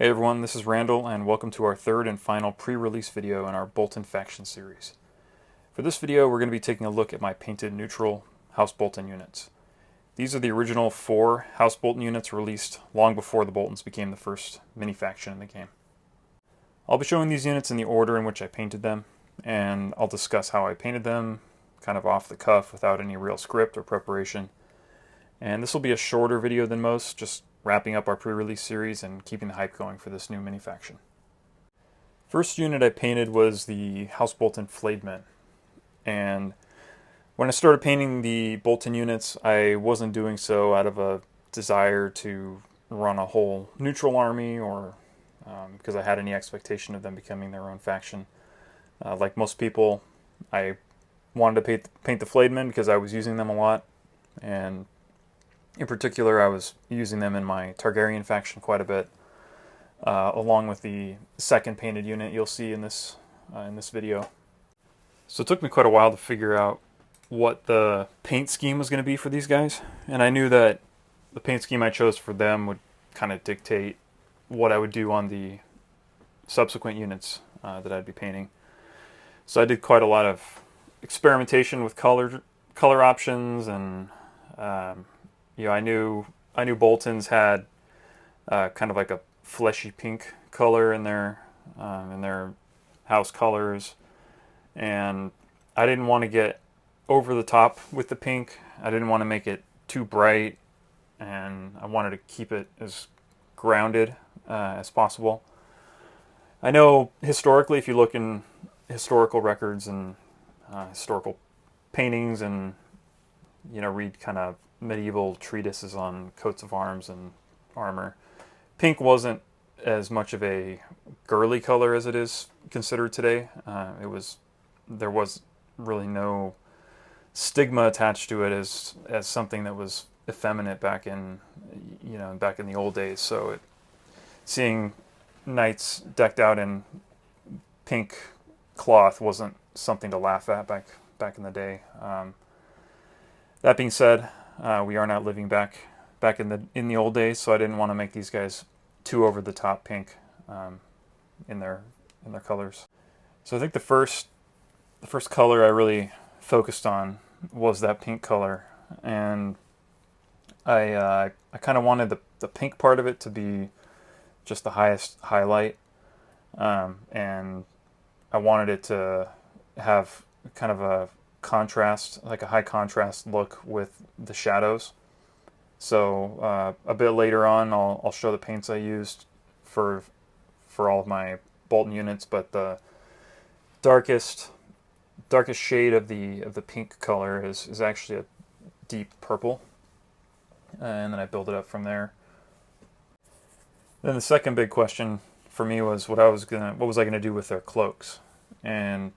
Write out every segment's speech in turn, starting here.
Hey everyone, this is Randall and welcome to our third and final pre-release video in our Bolton faction series. For this video we're going to be taking a look at my painted neutral House Bolton units. These are the original 4 House Bolton units released long before the Boltons became the first mini-faction in the game. I'll be showing these units in the order in which I painted them, and I'll discuss how I painted them, kind of off the cuff without any real script or preparation. And this will be a shorter video than most, just wrapping up our pre-release series and keeping the hype going for this new mini-faction. First unit I painted was the House Bolton Flayed Men. And when I started painting the Bolton units, I wasn't doing so out of a desire to run a whole neutral army or because I had any expectation of them becoming their own faction. Like most people, I wanted to paint the Flayed Men because I was using them a lot, and in particular, I was using them in my Targaryen faction quite a bit, along with the second painted unit you'll see in this video. So it took me quite a while to figure out what the paint scheme was going to be for these guys, and I knew that the paint scheme I chose for them would kind of dictate what I would do on the subsequent units that I'd be painting. So I did quite a lot of experimentation with color options, and I knew Boltons had kind of like a fleshy pink color in their house colors, and I didn't want to get over the top with the pink. I didn't want to make it too bright, and I wanted to keep it as grounded as possible. I know historically, if you look in historical records and historical paintings, and read kind of medieval treatises on coats of arms and armor, pink wasn't as much of a girly color as it is considered today. There was really no stigma attached to it as something that was effeminate back in the old days. So seeing knights decked out in pink cloth wasn't something to laugh at back in the day. That being said, we are not living back in the old days, so I didn't want to make these guys too over the top pink in their colors. So I think the first color I really focused on was that pink color, and I kind of wanted the pink part of it to be just the highest highlight, and I wanted it to have kind of a contrast, like a high contrast look with the shadows. So a bit later on, I'll show the paints I used for all of my Bolton units, but the darkest shade of the pink color is actually a deep purple, and then I build it up from there. Then the second big question for me was what was I gonna do with their cloaks, and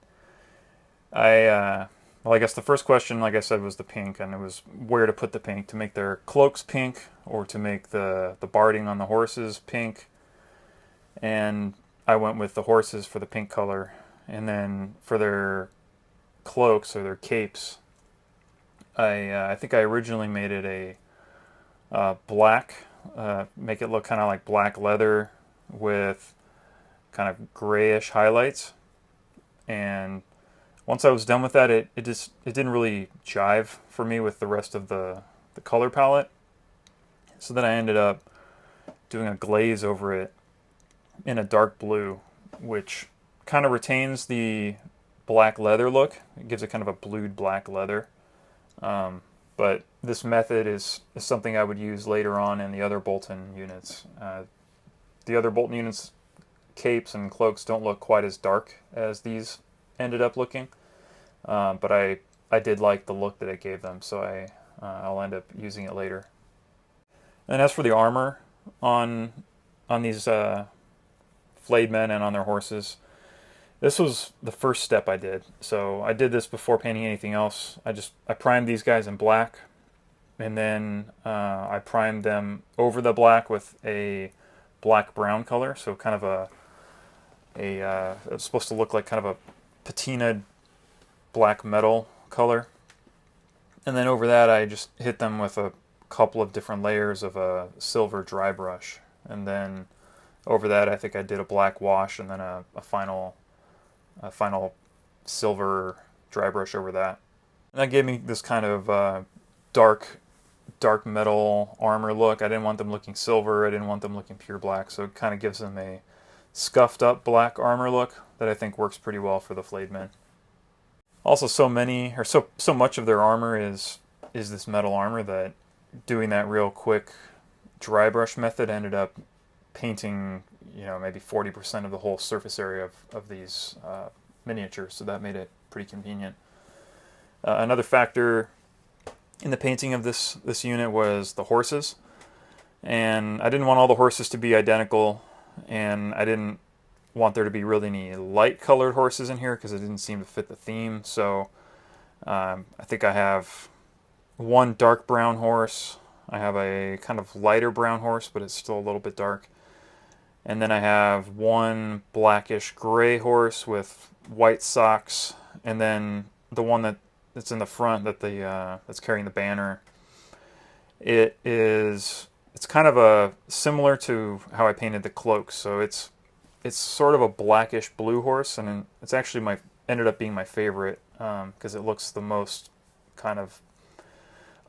well, I guess the first question, like I said, was the pink, and it was where to put the pink, to make their cloaks pink or to make the barding on the horses pink. And I went with the horses for the pink color, and then for their cloaks or their capes, I think I originally made it a black, make it look kind of like black leather with kind of grayish highlights. And once I was done with that, it didn't really jive for me with the rest of the color palette. So then I ended up doing a glaze over it in a dark blue, which kind of retains the black leather look. It gives it kind of a blued black leather. But this method is something I would use later on in the other Bolton units. The other Bolton units' capes and cloaks don't look quite as dark as these ended up looking, but I did like the look that it gave them, so I'll end up using it later. And as for the armor on these Flayed Men and on their horses, this was the first step I did. So I did this before painting anything else. I primed these guys in black, and then I primed them over the black with a black-brown color, so kind of it's supposed to look like kind of a patinaed black metal color. And then over that I just hit them with a couple of different layers of a silver dry brush, and then over that, I think I did a black wash and then a final silver dry brush over that. And that gave me this kind of dark metal armor look. I didn't want them looking silver. I didn't want them looking pure black. So it kind of gives them a scuffed up black armor look that I think works pretty well for the flayed men. Also, so much of their armor is this metal armor that doing that real quick dry brush method ended up painting, maybe 40% of the whole surface area of these miniatures. So that made it pretty convenient. Another factor in the painting of this unit was the horses, and I didn't want all the horses to be identical, and I didn't want there to be really any light colored horses in here because it didn't seem to fit the theme. So I think I have one dark brown horse, I have a kind of lighter brown horse, but it's still a little bit dark, and then I have one blackish gray horse with white socks, and then the one that's in the front that's carrying the banner. It's kind of similar to how I painted the cloaks. So it's sort of a blackish blue horse, and it's actually ended up being my favorite because it looks the most kind of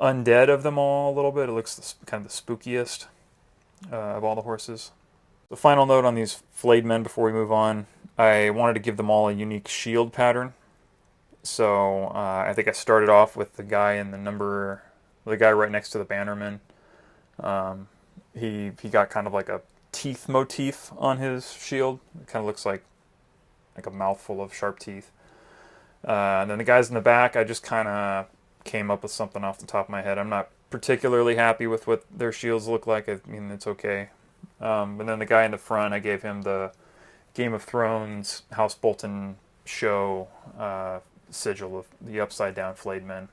undead of them all a little bit. It looks kind of the spookiest of all the horses. The final note on these flayed men before we move on, I wanted to give them all a unique shield pattern. So I think I started off with the guy right next to the bannerman. He got kind of like a teeth motif on his shield. It kind of looks like a mouthful of sharp teeth. And then the guys in the back, I just kind of came up with something off the top of my head. I'm not particularly happy with what their shields look like. I mean, it's okay. And then the guy in the front, I gave him the Game of Thrones House Bolton show sigil of the upside down flayed man,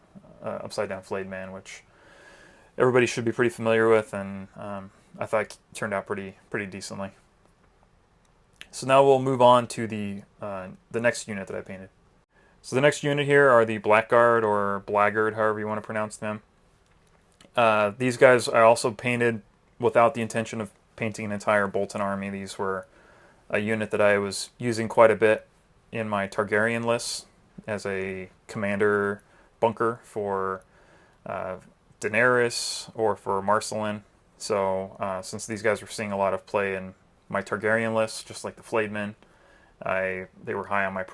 which everybody should be pretty familiar with, and I thought it turned out pretty decently. So now we'll move on to the next unit that I painted. So the next unit here are the Blackguard or Blackguard, however you want to pronounce them. These guys I also painted without the intention of painting an entire Bolton army. These were a unit that I was using quite a bit in my Targaryen lists as a commander bunker for Daenerys or for Marcellin. So since these guys were seeing a lot of play in my Targaryen list, just like the flayed men, they were high on my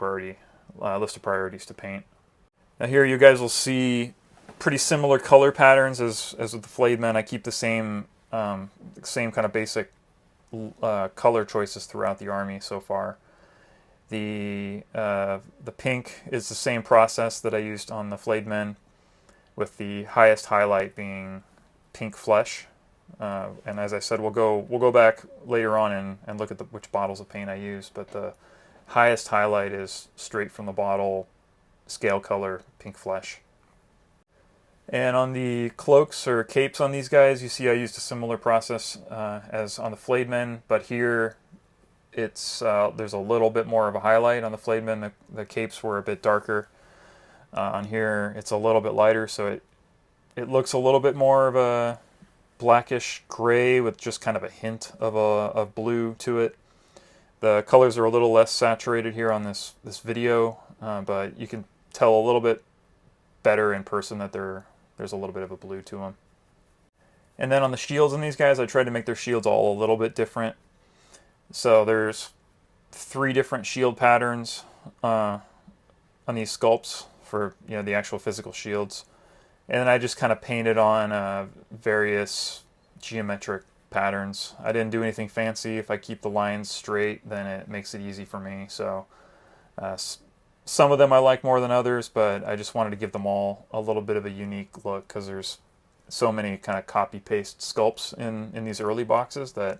list of priorities to paint. Now here you guys will see pretty similar color patterns as with the flayed men. I keep the same kind of basic color choices throughout the army so far. The pink is the same process that I used on the flayed men, with the highest highlight being pink flesh. And as I said, we'll go back later on and look at which bottles of paint I used, but the highest highlight is straight from the bottle, scale color, pink flesh. And on the cloaks or capes on these guys, you see I used a similar process as on the flayed men, but here there's a little bit more of a highlight on the flayed men. The capes were a bit darker. On here, it's a little bit lighter, so it looks a little bit more of a blackish gray with just kind of a hint of blue to it. The colors are a little less saturated here on this video, but you can tell a little bit better in person that there's a little bit of a blue to them. And then on the shields on these guys, I tried to make their shields all a little bit different. So there's 3 different shield patterns on these sculpts for the actual physical shields, and then I just kind of painted on various geometric patterns. I didn't do anything fancy. If I keep the lines straight, then it makes it easy for me. So some of them I like more than others, but I just wanted to give them all a little bit of a unique look because there's so many kind of copy-paste sculpts in these early boxes that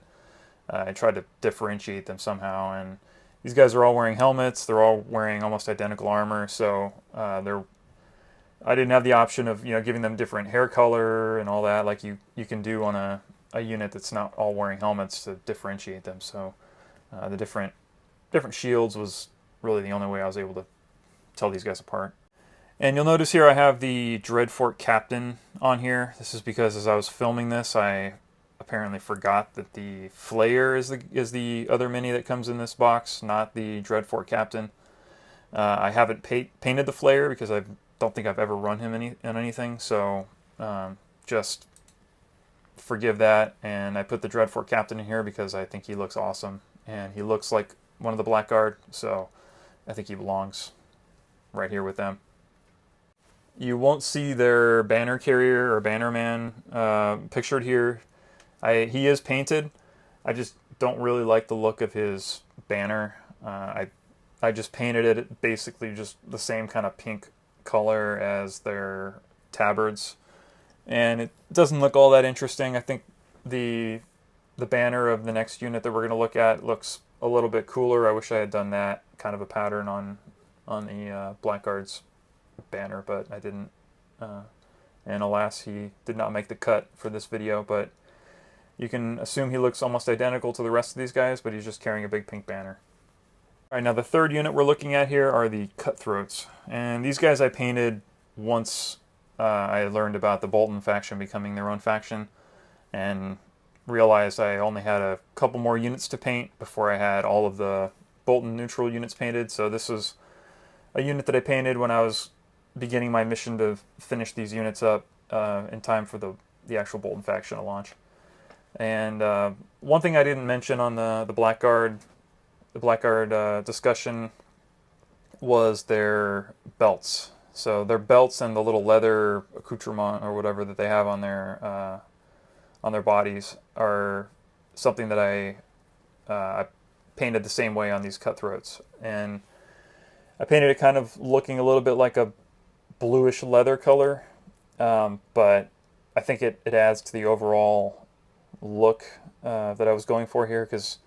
I tried to differentiate them somehow. And these guys are all wearing helmets. They're all wearing almost identical armor, so I didn't have the option of giving them different hair color and all that like you can do on a unit that's not all wearing helmets to differentiate them. So the different shields was really the only way I was able to tell these guys apart. And you'll notice here I have the Dreadfort Captain on here. This is because as I was filming this, I apparently forgot that the Flayer is the other mini that comes in this box, not the Dreadfort Captain. I haven't painted the Flayer because I don't think I've ever run him in anything, so just forgive that. And I put the Dreadfort Captain in here because I think he looks awesome, and he looks like one of the Blackguard, so I think he belongs right here with them. You won't see their banner carrier or bannerman pictured here. He is painted. I just don't really like the look of his banner. I just painted it basically just the same kind of pink color as their tabards, and it doesn't look all that interesting. I think the banner of the next unit that we're going to look at looks a little bit cooler. I wish I had done that kind of a pattern on the Blackguard's banner, but I didn't. And alas, he did not make the cut for this video, but you can assume he looks almost identical to the rest of these guys, but he's just carrying a big pink banner. All right, now the third unit we're looking at here are the Cutthroats, and these guys I painted once I learned about the Bolton faction becoming their own faction, and realized I only had a couple more units to paint before I had all of the Bolton neutral units painted. So this was a unit that I painted when I was beginning my mission to finish these units up in time for the actual Bolton faction to launch. And one thing I didn't mention on the Blackguard discussion was their belts. So their belts and the little leather accoutrement or whatever that they have on their bodies are something that I painted the same way on these Cutthroats. And I painted it kind of looking a little bit like a bluish leather color, but I think it adds to the overall look that I was going for here, because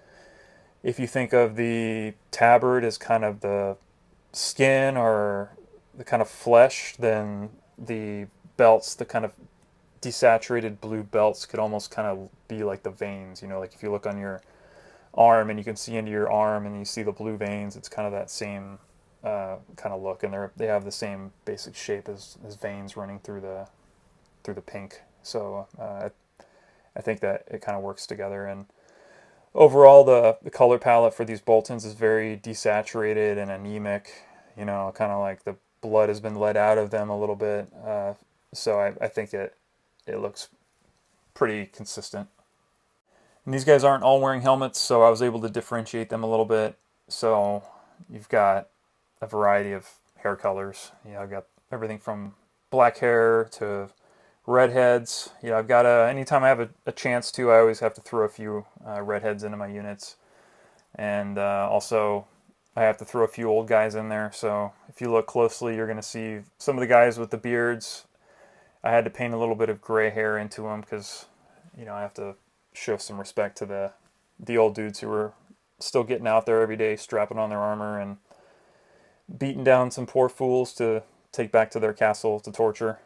if you think of the tabard as kind of the skin or the kind of flesh, then the belts, the kind of desaturated blue belts, could almost kind of be like the veins. You know, like if you look on your arm and you can see into your arm and you see the blue veins, it's kind of that same kind of look, and they have the same basic shape as veins running through the pink. So I think that it kind of works together. And overall, the color palette for these Boltons is very desaturated and anemic. You know, kind of like the blood has been let out of them a little bit. So I think it looks pretty consistent. And these guys aren't all wearing helmets, so I was able to differentiate them a little bit. So you've got a variety of hair colors. You know, I've got everything from black hair to redheads. You know, I've got anytime I have a chance to, I always have to throw a few redheads into my units. And also, I have to throw a few old guys in there. So if you look closely, you're going to see some of the guys with the beards. I had to paint a little bit of gray hair into them because, you know, I have to show some respect to the old dudes who were still getting out there every day, strapping on their armor and beating down some poor fools to take back to their castle to torture.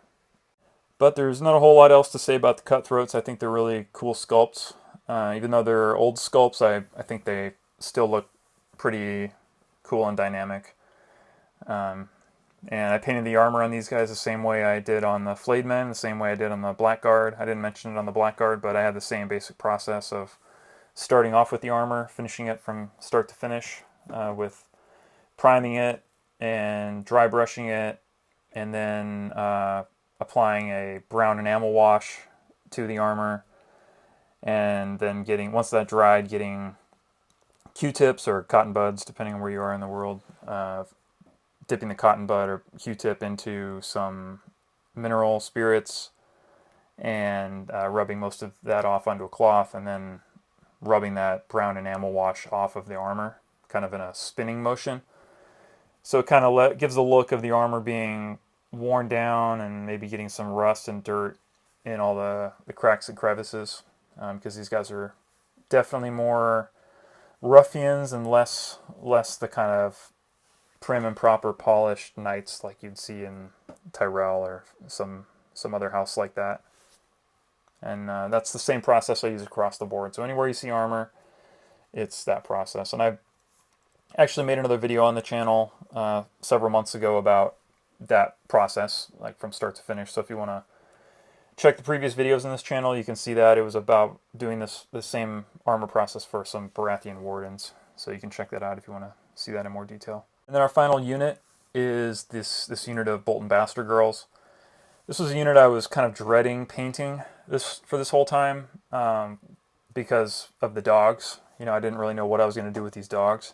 But there's not a whole lot else to say about the Cutthroats. I think they're really cool sculpts. Even though they're old sculpts, I think they still look pretty cool and dynamic. And I painted the armor on these guys the same way I did on the Flayed Men, the same way I did on the Blackguard. I didn't mention it on the Blackguard, but I had the same basic process of starting off with the armor, finishing it from start to finish, with priming it and dry brushing it, and then applying a brown enamel wash to the armor, and then once that dried, getting Q-tips or cotton buds, depending on where you are in the world, dipping the cotton bud or Q-tip into some mineral spirits and rubbing most of that off onto a cloth, and then rubbing that brown enamel wash off of the armor, kind of in a spinning motion. So it kind of gives the look of the armor being worn down and maybe getting some rust and dirt in all the cracks and crevices, because these guys are definitely more ruffians and less the kind of prim and proper polished knights like you'd see in Tyrell or some other house like that. And that's the same process I use across the board. So anywhere you see armor, it's that process. And I've actually made another video on the channel several months ago about that process, like from start to finish. So if you want to check the previous videos on this channel, you can see that it was about doing the same armor process for some Baratheon Wardens. So you can check that out if you want to see that in more detail. And then our final unit is this unit of Bolton Bastard Girls. This was a unit I was kind of dreading painting for this whole time because of the dogs. You know, I didn't really know what I was going to do with these dogs.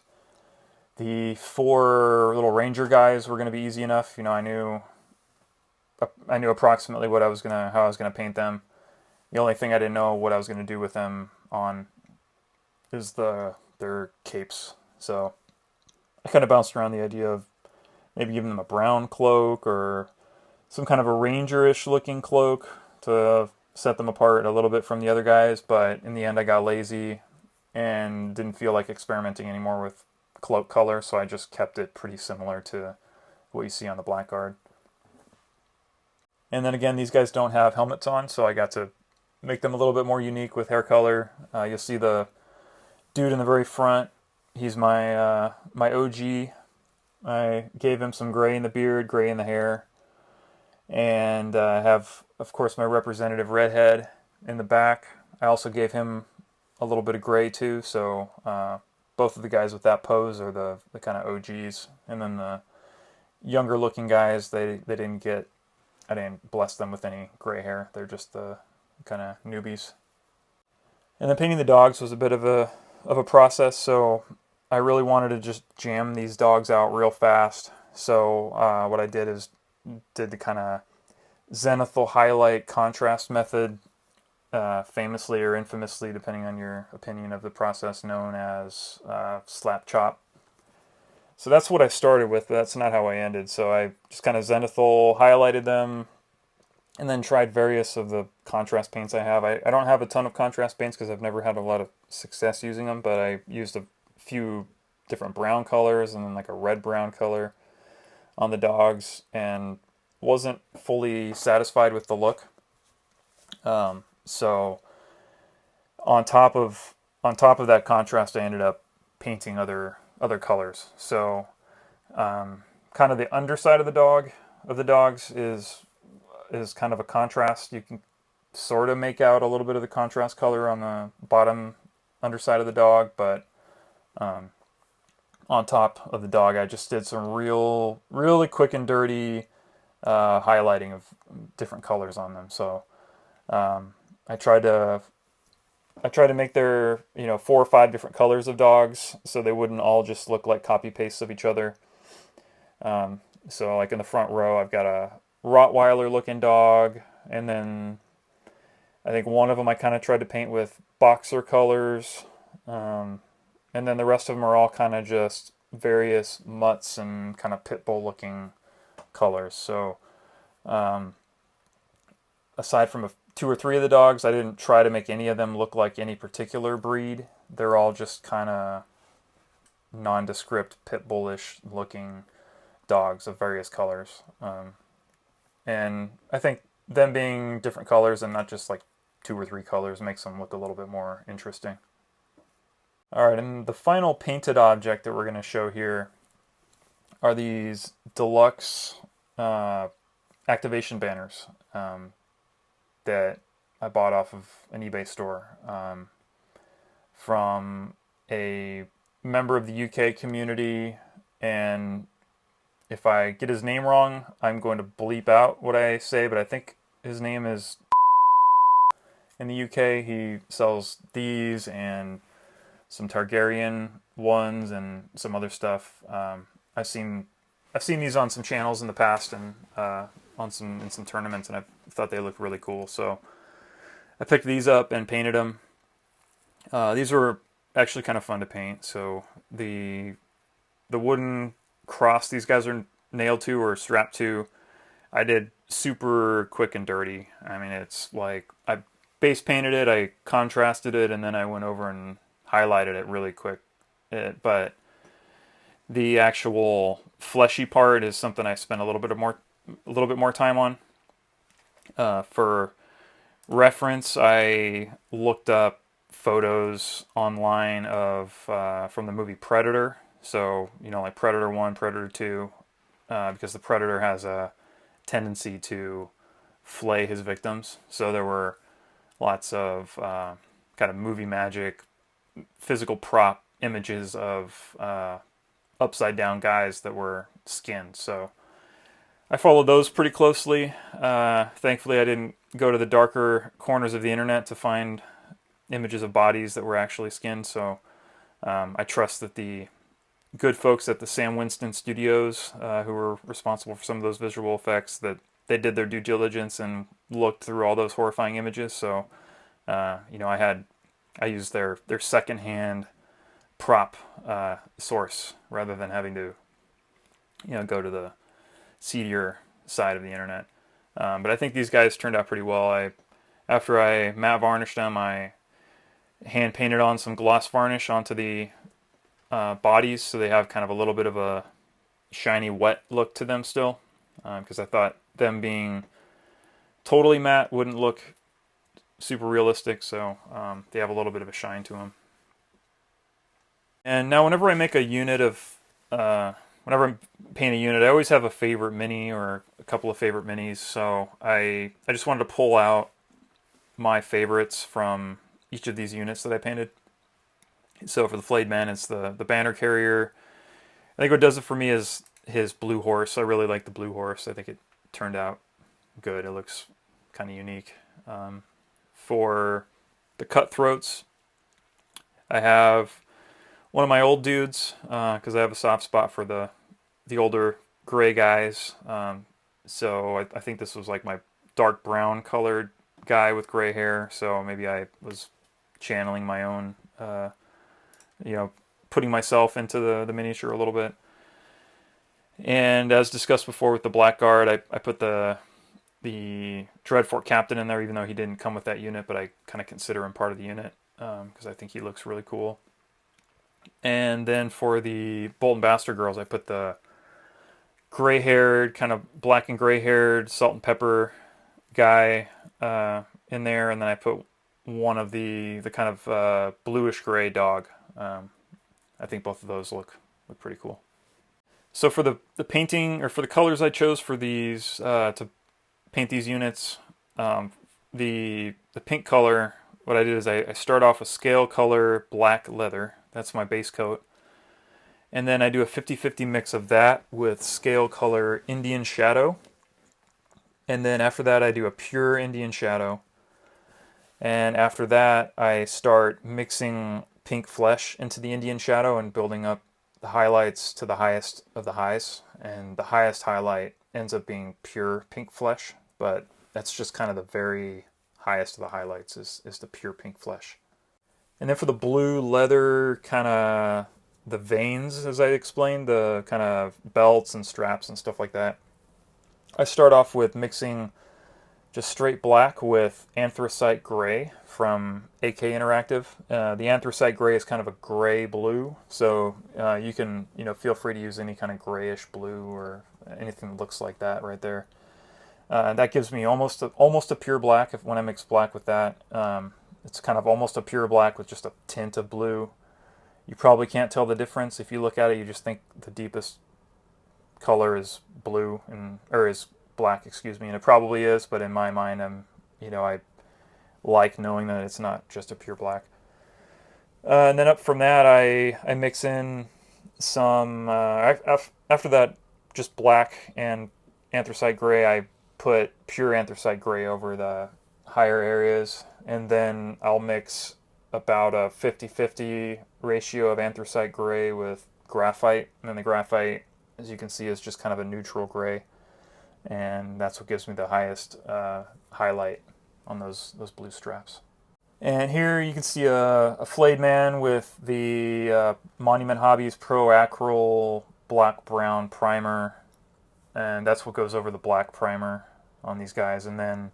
The 4 little ranger guys were going to be easy enough. You know, I knew approximately how I was gonna paint them. The only thing I didn't know what I was gonna do with them on is their capes. So I kind of bounced around the idea of maybe giving them a brown cloak or some kind of a ranger-ish looking cloak to set them apart a little bit from the other guys. But in the end, I got lazy and didn't feel like experimenting anymore with cloak color, so I just kept it pretty similar to what you see on the Blackguard. And then again, these guys don't have helmets on, so I got to make them a little bit more unique with hair color. You'll see the dude in the very front. He's my OG. I gave him some gray in the beard, gray in the hair. And I have, of course, my representative redhead in the back. I also gave him a little bit of gray too, so both of the guys with that pose are the kind of OGs. And then the younger looking guys, I didn't bless them with any gray hair. They're just the kind of newbies. And then painting the dogs was a bit of a process, so I really wanted to just jam these dogs out real fast. So what I did is did the kind of zenithal highlight contrast method, famously or infamously, depending on your opinion of the process, known as slap chop. So that's what I started with, but that's not how I ended. So I just kind of zenithal highlighted them and then tried various of the contrast paints I have. I don't have a ton of contrast paints because I've never had a lot of success using them, but I used a few different brown colors and then like a red-brown color on the dogs and wasn't fully satisfied with the look. So on top of that contrast, I ended up painting other colors. So kind of the underside of the dogs is kind of a contrast. You can sort of make out a little bit of the contrast color on the bottom underside of the dog, but on top of the dog, I just did some really quick and dirty highlighting of different colors on them. So I tried to make their 4 or 5 different colors of dogs, so they wouldn't all just look like copy pastes of each other. So like in the front row, I've got a Rottweiler looking dog, and then I think one of them I kind of tried to paint with boxer colors, and then the rest of them are all kind of just various mutts and kind of pit bull looking colors. So aside from 2 or 3 of the dogs, I didn't try to make any of them look like any particular breed. They're all just kind of nondescript pit bullish looking dogs of various colors. And I think them being different colors and not just like 2 or 3 colors makes them look a little bit more interesting. Alright, and the final painted object that we're going to show here are these deluxe activation banners that I bought off of an eBay store from a member of the UK community, and if I get his name wrong, I'm going to bleep out what I say, but I think his name is in the UK. He sells these and some Targaryen ones and some other stuff. I've seen these on some channels in the past and in some tournaments, and I thought they looked really cool. So I picked these up and painted them. These were actually kind of fun to paint. So the wooden cross these guys are nailed to or strapped to, I did super quick and dirty. I mean, it's like I base painted it, I contrasted it, and then I went over and highlighted it really quick. But the actual fleshy part is something I spent a little bit more time on. For reference, I looked up photos online of from the movie Predator. So, like Predator 1, Predator 2, because the Predator has a tendency to flay his victims. So there were lots of kind of movie magic, physical prop images of upside down guys that were skinned. So I followed those pretty closely. Thankfully, I didn't go to the darker corners of the internet to find images of bodies that were actually skinned. So I trust that the good folks at the Sam Winston Studios, who were responsible for some of those visual effects, that they did their due diligence and looked through all those horrifying images. So I used their secondhand prop source rather than having to go to the seedier side of the internet. But I think these guys turned out pretty well. After I matte varnished them, I hand painted on some gloss varnish onto the bodies, so they have kind of a little bit of a shiny wet look to them still, because I thought them being totally matte wouldn't look super realistic, so they have a little bit of a shine to them. And now whenever I make a unit of whenever I paint a unit, I always have a favorite mini or a couple of favorite minis. So I just wanted to pull out my favorites from each of these units that I painted. So for the Flayed Man, it's the banner carrier. I think what does it for me is his blue horse. I really like the blue horse. I think it turned out good. It looks kind of unique. For the Cutthroats, I have one of my old dudes, because I have a soft spot for the older gray guys. So I think this was like my dark brown colored guy with gray hair. So maybe I was channeling my own, putting myself into the miniature a little bit. And as discussed before with the Blackguard, I put the Dreadfort Captain in there, even though he didn't come with that unit, but I kind of consider him part of the unit because I think he looks really cool. And then for the Bolton Bastard Girls, I put the gray-haired, kind of black and gray-haired salt and pepper guy in there, and then I put one of the kind of bluish gray dog. I think both of those look pretty cool. So for the painting, or for the colors I chose for these to paint these units, the pink color, what I did is I start off with scale color black leather. That's my base coat. And then I do a 50-50 mix of that with scale color Indian Shadow. And then after that I do a pure Indian Shadow. And after that I start mixing pink flesh into the Indian Shadow and building up the highlights to the highest of the highs. And the highest highlight ends up being pure pink flesh, but that's just kind of the very highest of the highlights is the pure pink flesh. And then for the blue leather, kind of the veins, as I explained, the kind of belts and straps and stuff like that, I start off with mixing just straight black with anthracite gray from AK Interactive. The anthracite gray is kind of a gray blue, so you can feel free to use any kind of grayish blue or anything that looks like that right there. That gives me almost a pure black when I mix black with that. It's kind of almost a pure black with just a tint of blue. You probably can't tell the difference. If you look at it, you just think the deepest color is blue, or is black, excuse me, and it probably is, but in my mind, I like knowing that it's not just a pure black. And then up from that, I mix in some, after that, just black and anthracite gray, I put pure anthracite gray over the higher areas, and then I'll mix about a 50-50 ratio of anthracite gray with graphite, and then the graphite, as you can see, is just kind of a neutral gray, and that's what gives me the highest highlight on those blue straps. And here you can see a Flayed Man with the Monument Hobbies Pro Acryl black-brown primer, and that's what goes over the black primer on these guys. And then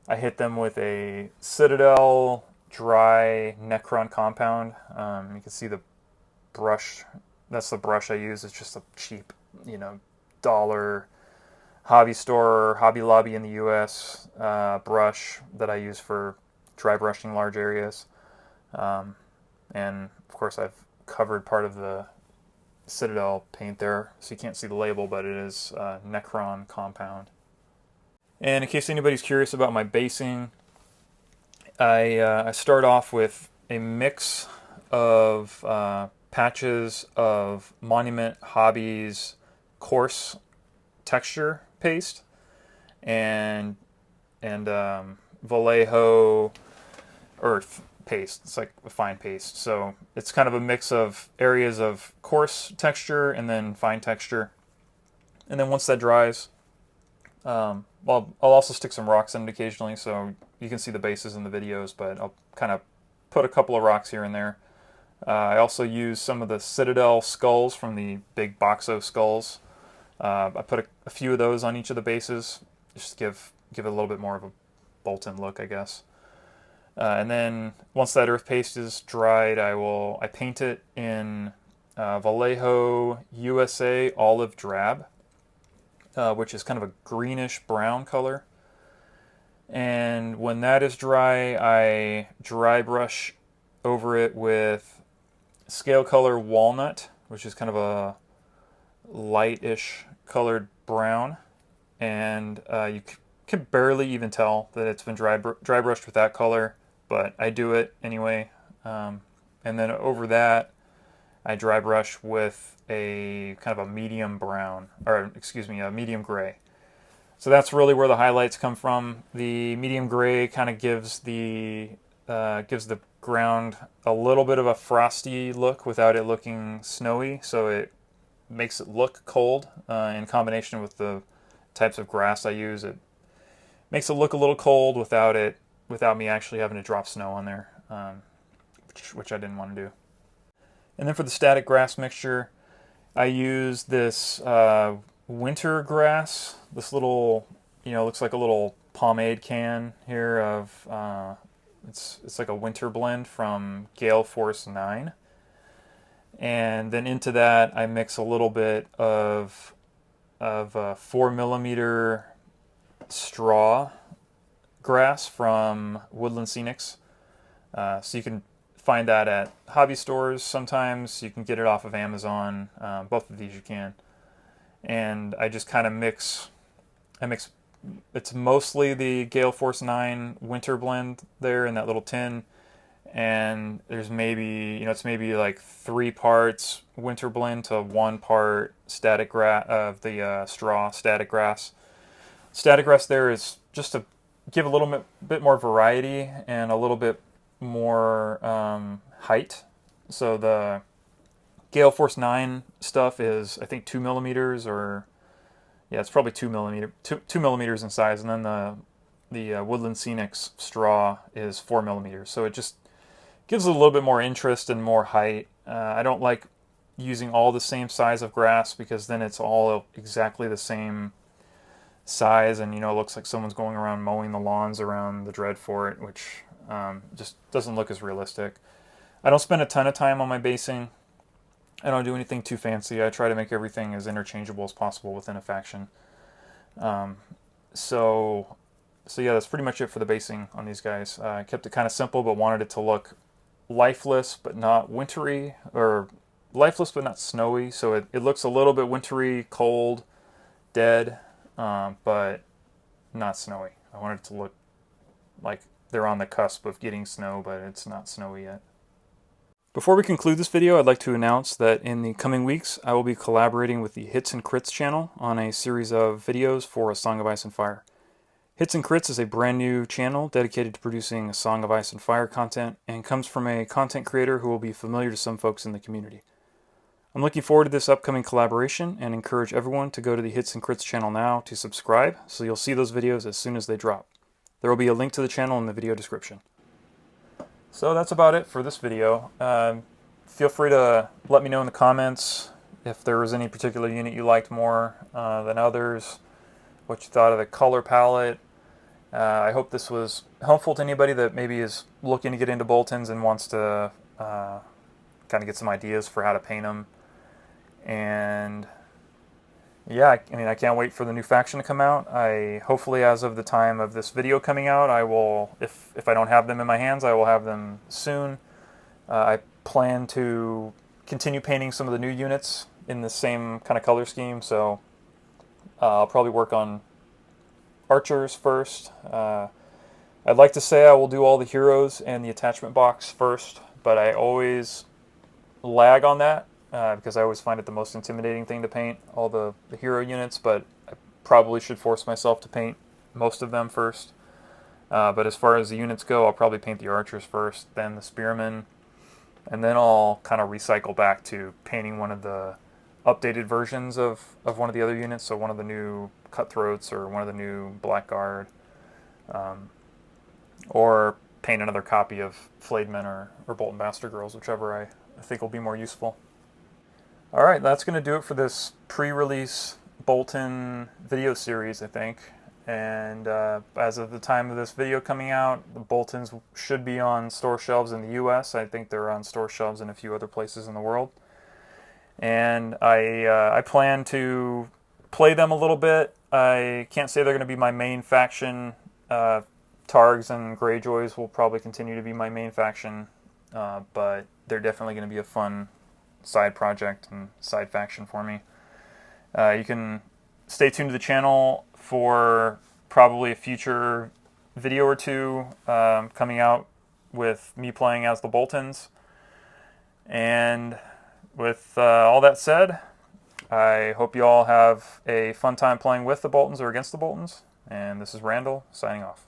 I hit them with a Citadel dry Necron compound. You can see the brush. That's the brush I use. It's just a cheap, dollar hobby store, Hobby Lobby in the U.S. Brush that I use for dry brushing large areas. And of course I've covered part of the Citadel paint there, so you can't see the label, but it is Necron compound. And in case anybody's curious about my basing, I start off with a mix of patches of Monument Hobbies coarse texture paste and Vallejo earth paste. It's like a fine paste. So it's kind of a mix of areas of coarse texture and then fine texture. And then once that dries, well, I'll also stick some rocks in it occasionally, so you can see the bases in the videos, but I'll kind of put a couple of rocks here and there. I also use some of the Citadel skulls from the big Boxo skulls. I put a few of those on each of the bases, just to give it a little bit more of a Bolton look, I guess. And then once that earth paste is dried, I paint it in Vallejo USA Olive Drab, which is kind of a greenish brown color. And when that is dry, I dry brush over it with Scale Color Walnut, which is kind of a lightish colored brown. And you can barely even tell that it's been dry brushed with that color, but I do it anyway. And then over that, I dry brush with a kind of a medium brown, or excuse me, a medium gray. So that's really where the highlights come from. The medium gray kind of gives the ground a little bit of a frosty look without it looking snowy, so it makes it look cold. In combination with the types of grass I use, it makes it look a little cold without me actually having to drop snow on there, which I didn't want to do. And then for the static grass mixture, I use this winter grass, this little, looks like a little pomade can here of, it's like a winter blend from Gale Force 9. And then into that, I mix a little bit of 4mm straw grass from Woodland Scenics. So you can find that at hobby stores sometimes. You can get it off of Amazon. Both of these you can. And I just kind of mix. It's mostly the Gale Force 9 winter blend there in that little tin. And there's maybe, it's maybe like 3 parts winter blend to 1 part static grass of the straw static grass. Static grass there is just to give a little bit more variety and a little bit more height. So the Gale Force 9 stuff is, I think, 2mm, or yeah, it's probably 2mm in size, and then the Woodland Scenics straw is 4mm. So it just gives it a little bit more interest and more height. I don't like using all the same size of grass because then it's all exactly the same size, and it looks like someone's going around mowing the lawns around the Dreadfort, which just doesn't look as realistic. I don't spend a ton of time on my basing. I don't do anything too fancy. I try to make everything as interchangeable as possible within a faction. So yeah, that's pretty much it for the basing on these guys. I kept it kind of simple, but wanted it to look lifeless but not wintry, or lifeless but not snowy. So it looks a little bit wintry, cold, dead, but not snowy. I wanted it to look like they're on the cusp of getting snow, but it's not snowy yet. Before we conclude this video, I'd like to announce that in the coming weeks, I will be collaborating with the Hits and Crits channel on a series of videos for A Song of Ice and Fire. Hits and Crits is a brand new channel dedicated to producing A Song of Ice and Fire content, and comes from a content creator who will be familiar to some folks in the community. I'm looking forward to this upcoming collaboration and encourage everyone to go to the Hits and Crits channel now to subscribe, so you'll see those videos as soon as they drop. There will be a link to the channel in the video description. So that's about it for this video. Feel free to let me know in the comments if there was any particular unit you liked more than others, what you thought of the color palette. I hope this was helpful to anybody that maybe is looking to get into Boltons and wants to kind of get some ideas for how to paint them. And yeah, I mean, I can't wait for the new faction to come out. Hopefully, as of the time of this video coming out, I will, if I don't have them in my hands, I will have them soon. I plan to continue painting some of the new units in the same kind of color scheme, so I'll probably work on archers first. I'd like to say I will do all the heroes and the attachment box first, but I always lag on that because I always find it the most intimidating thing to paint, all the hero units, but I probably should force myself to paint most of them first. But as far as the units go, I'll probably paint the archers first, then the spearmen, and then I'll kind of recycle back to painting one of the updated versions of one of the other units, so one of the new Cutthroats or one of the new Blackguard, or paint another copy of Flayedmen or Bolton Bastard Girls, whichever I think will be more useful. Alright, that's going to do it for this pre-release Bolton video series, I think. And as of the time of this video coming out, the Boltons should be on store shelves in the US. I think they're on store shelves in a few other places in the world. And I plan to play them a little bit. I can't say they're going to be my main faction. Targs and Greyjoys will probably continue to be my main faction, but they're definitely going to be a fun side project and side faction for me. You can stay tuned to the channel for probably a future video or two coming out with me playing as the Boltons. And with all that said, I hope you all have a fun time playing with the Boltons or against the Boltons. And this is Randall, signing off.